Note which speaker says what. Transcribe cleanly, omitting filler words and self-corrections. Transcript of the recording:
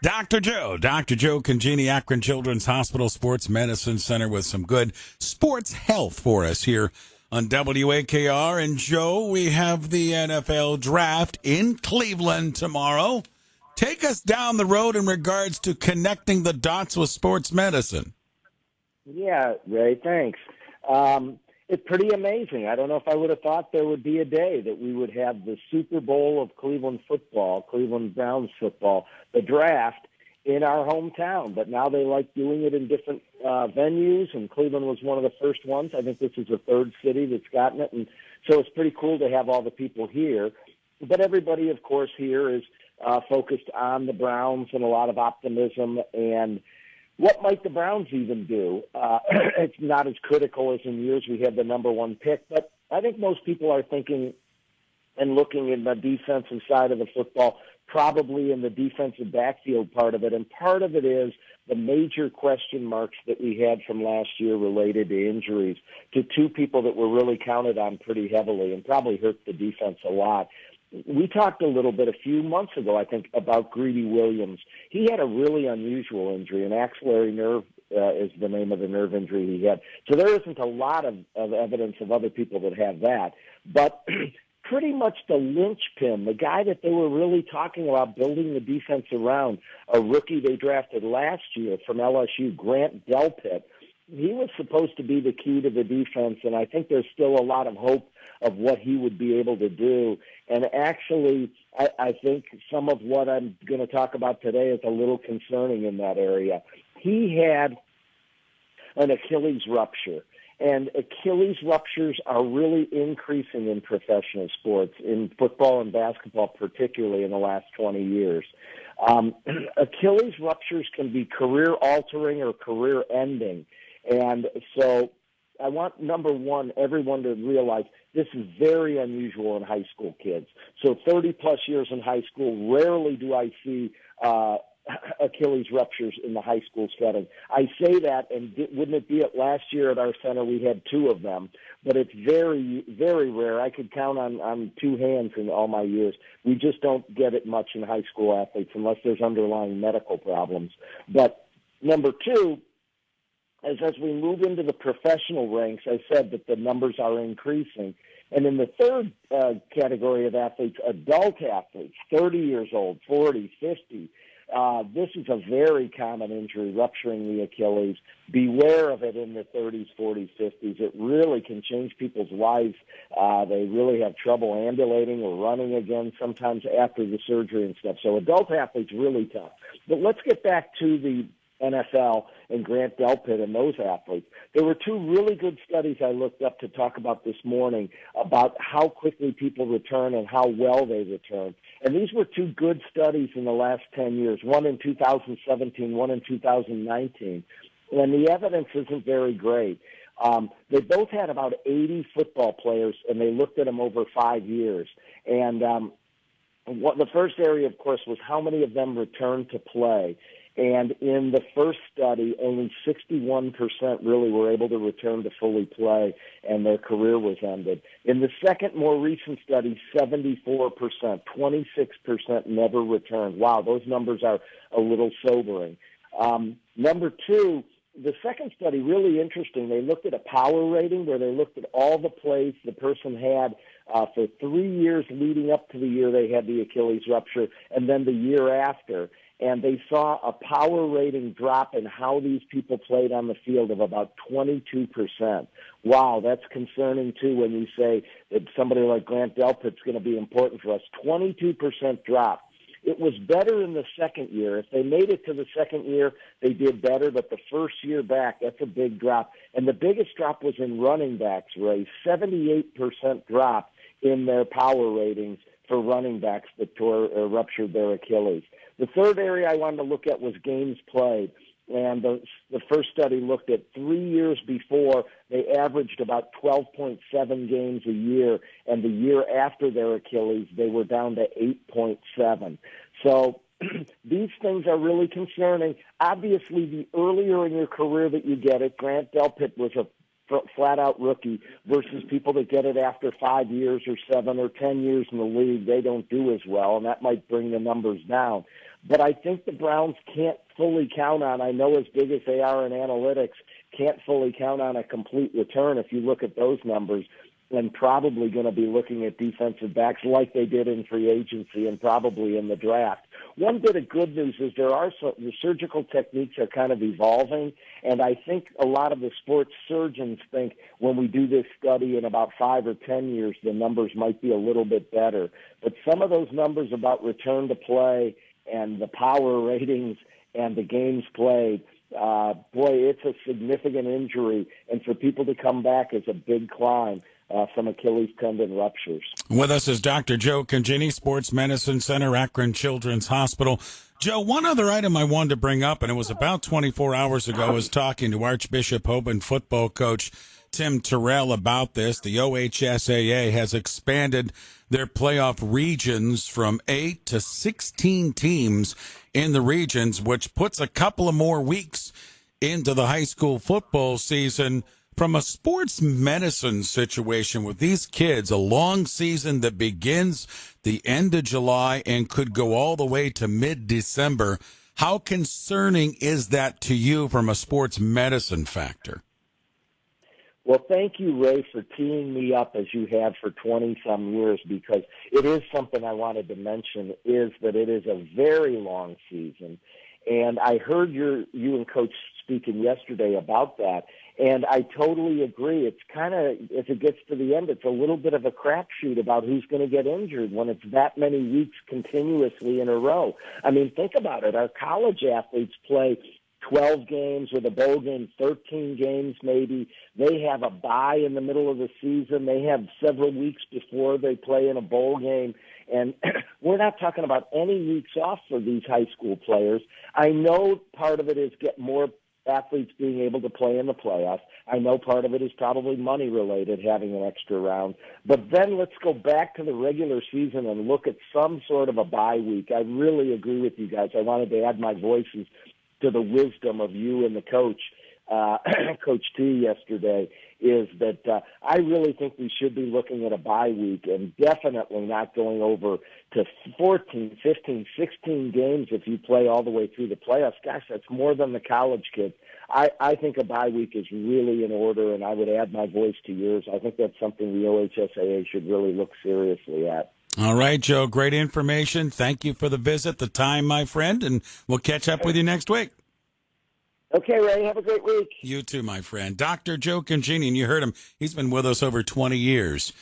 Speaker 1: Dr. Joe Congeni, Akron Children's Hospital Sports Medicine Center with some good sports health for us here on WAKR. And Joe, we have the NFL draft in Cleveland tomorrow. Take us down the road in regards to connecting the dots with sports medicine.
Speaker 2: Yeah, Ray, thanks. It's pretty amazing. I don't know if I would have thought there would be a day that we would have the Super Bowl of Cleveland football, Cleveland Browns football, the draft in our hometown. But now they like doing it in different venues, and Cleveland was one of the first ones. I think this is the third city that's gotten it, and so it's pretty cool to have all the people here. But everybody, of course, here is focused on the Browns and a lot of optimism and what might the Browns even do? It's not as critical as in years we had the number one pick, but I think most people are thinking and looking in the defensive side of the football, probably in the defensive backfield part of it, and part of it is the major question marks that we had from last year related to injuries to two people that were really counted on pretty heavily and probably hurt the defense a lot. We talked a little bit a few months ago, I think, about Greedy Williams. He had a really unusual injury, an axillary nerve is the name of the nerve injury he had. So there isn't a lot of evidence of other people that have that. But pretty much the linchpin, the guy that they were really talking about building the defense around, a rookie they drafted last year from LSU, Grant Delpit, he was supposed to be the key to the defense, and I think there's still a lot of hope of what he would be able to do. And actually, I think some of what I'm going to talk about today is a little concerning in that area. He had an Achilles rupture, and Achilles ruptures are really increasing in professional sports, in football and basketball particularly in the last 20 years. Achilles ruptures can be career-altering or career-ending. And so I want, number one, everyone to realize this is very unusual in high school kids. So 30-plus years in high school, rarely do I see Achilles ruptures in the high school setting. I say that, and wouldn't it be it last year at our center we had two of them, but it's very, very rare. I could count on two hands in all my years. We just don't get it much in high school athletes unless there's underlying medical problems. But number two, as we move into the professional ranks, I said that the numbers are increasing. And in the third category of athletes, adult athletes, 30 years old, 40, 50, this is a very common injury, rupturing the Achilles. Beware of it in the 30s, 40s, 50s. It really can change people's lives. They really have trouble ambulating or running again sometimes after the surgery and stuff. So adult athletes, really tough. But let's get back to the NFL and Grant Delpit and those athletes. There were two really good studies I looked up to talk about this morning about how quickly people return and how well they return. And these were two good studies in the last 10 years, one in 2017, one in 2019. And the evidence isn't very great. They both had about 80 football players, and they looked at them over 5 years. And the first area, of course, was how many of them returned to play. And in the first study, only 61% really were able to return to fully play, and their career was ended. In the second, more recent study, 74%, 26% never returned. Wow, those numbers are a little sobering. Number two, the second study, really interesting. They looked at a power rating where they looked at all the plays the person had for 3 years leading up to the year they had the Achilles rupture, and then the year after. And they saw a power rating drop in how these people played on the field of about 22%. Wow, that's concerning, too, when you say that somebody like Grant Delpit's going to be important for us. 22% drop. It was better in the second year. If they made it to the second year, they did better, but the first year back, that's a big drop. And the biggest drop was in running backs, Ray, 78% drop in their power ratings for running backs that ruptured their Achilles. The third area I wanted to look at was games played. And the first study looked at 3 years before, they averaged about 12.7 games a year. And the year after their Achilles, they were down to 8.7. So these things are really concerning. Obviously, the earlier in your career that you get it, Grant Delpit was a flat-out rookie versus people that get it after 5 years or 7 or 10 years in the league. They don't do as well, and that might bring the numbers down. But I think the Browns can't fully count on, I know as big as they are in analytics, can't fully count on a complete return if you look at those numbers, and probably going to be looking at defensive backs like they did in free agency and probably in the draft. One bit of good news is the surgical techniques are kind of evolving, and I think a lot of the sports surgeons think when we do this study in about 5 or 10 years, the numbers might be a little bit better. But some of those numbers about return to play and the power ratings and the games played, boy, it's a significant injury, and for people to come back is a big climb. From Achilles tendon ruptures.
Speaker 1: With us is Dr. Joe Congini, Sports Medicine Center, Akron Children's Hospital. Joe, one other item I wanted to bring up, and it was about 24 hours ago, I was talking to Archbishop Hope and football coach Tim Terrell about this. The OHSAA has expanded their playoff regions from 8 to 16 teams in the regions, which puts a couple of more weeks into the high school football season. From a sports medicine situation with these kids, a long season that begins the end of July and could go all the way to mid-December, how concerning is that to you from a sports medicine factor?
Speaker 2: Well, thank you, Ray, for teeing me up as you have for 20-some years, because it is something I wanted to mention, is that it is a very long season. And I heard you and Coach speaking yesterday about that, and I totally agree. It's kind of, if it gets to the end, it's a little bit of a crapshoot about who's going to get injured when it's that many weeks continuously in a row. I mean, think about it. Our college athletes play 12 games with a bowl game, 13 games maybe. They have a bye in the middle of the season. They have several weeks before they play in a bowl game. And we're not talking about any weeks off for these high school players. I know part of it is get more athletes being able to play in the playoffs. I know part of it is probably money related, having an extra round. But then let's go back to the regular season and look at some sort of a bye week. I really agree with you guys. I wanted to add my voices to the wisdom of you and the coach, Coach T yesterday, is that I really think we should be looking at a bye week and definitely not going over to 14, 15, 16 games if you play all the way through the playoffs. Gosh, that's more than the college kids. I think a bye week is really in order, and I would add my voice to yours. I think that's something the OHSAA should really look seriously at.
Speaker 1: All right, Joe, great information. Thank you for the visit, the time, my friend, and we'll catch up with you next week.
Speaker 2: Okay, Ray, have a great week.
Speaker 1: You too, my friend. Dr. Joe Congini, and you heard him. He's been with us over 20 years.